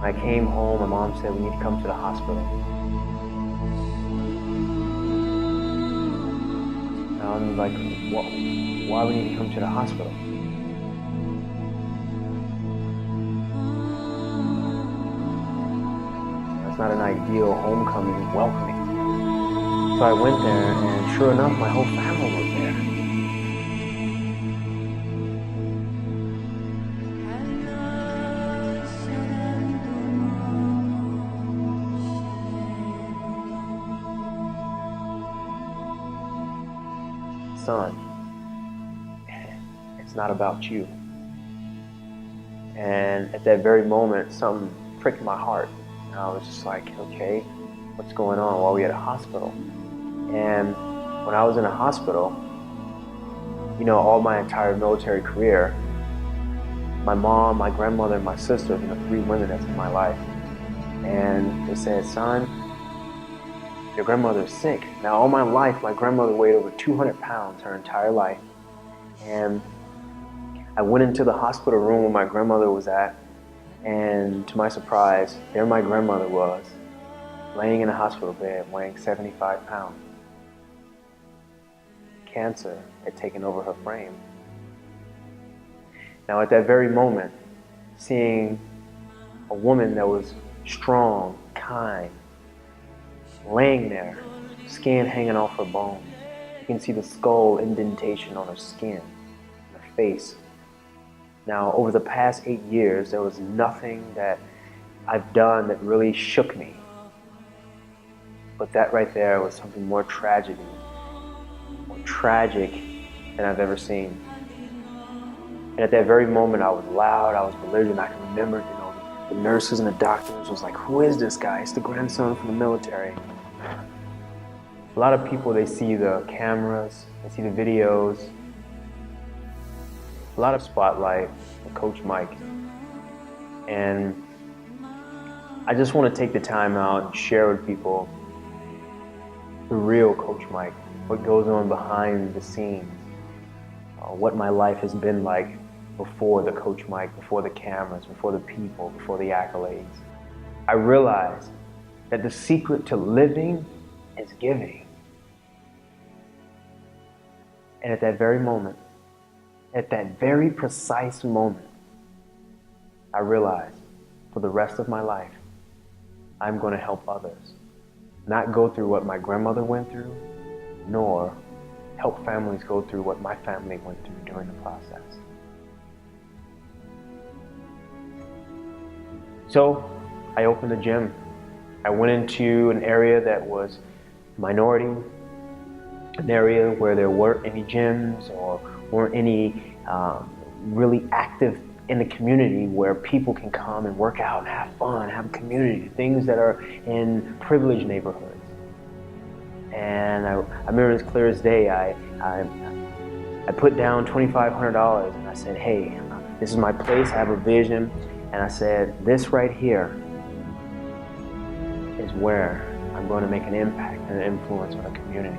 I came home, my mom said we need to come to the hospital. And I'm like, why we need to come to the hospital? That's not an ideal homecoming welcoming. So I went there, and sure enough, my whole family was there. Son, it's not about you. And at that very moment, something pricked my heart. And I was just like, okay, what's going on? Well, we at a hospital. And when I was in a hospital, you know, all my entire military career, my mom, my grandmother, and my sister, you know, 3 women that's in my life. And they said, son, your grandmother's sick. Now, all my life, my grandmother weighed over 200 pounds her entire life. And I went into the hospital room where my grandmother was at, and to my surprise, there my grandmother was, laying in a hospital bed, weighing 75 pounds. Cancer had taken over her frame. Now, at that very moment, seeing a woman that was strong, kind, laying there, skin hanging off her bones. You can see the skull indentation on her skin, her face. Now, over the past 8 years, there was nothing that I've done that really shook me. But that right there was something more tragic than I've ever seen. And at that very moment, I was loud, I was belligerent. I can remember, you know, the nurses and the doctors was like, who is this guy? It's the grandson from the military. A lot of people, they see the cameras, they see the videos, a lot of spotlight, Coach Mike. And I just want to take the time out and share with people the real Coach Mike, what goes on behind the scenes, what my life has been like before the Coach Mike, before the cameras, before the people, before the accolades. I realized that the secret to living is giving. And at that very moment, at that very precise moment, I realized for the rest of my life, I'm going to help others. Not go through what my grandmother went through, nor help families go through what my family went through during the process. So I opened a gym. I went into an area that was minority, an area where there weren't any gyms or weren't any really active in the community where people can come and work out and have fun, have community, things that are in privileged neighborhoods. And I remember as clear as day, I put down $2,500 and I said, hey, this is my place, I have a vision. And I said, this right here is where I'm going to make an impact and an influence on the community.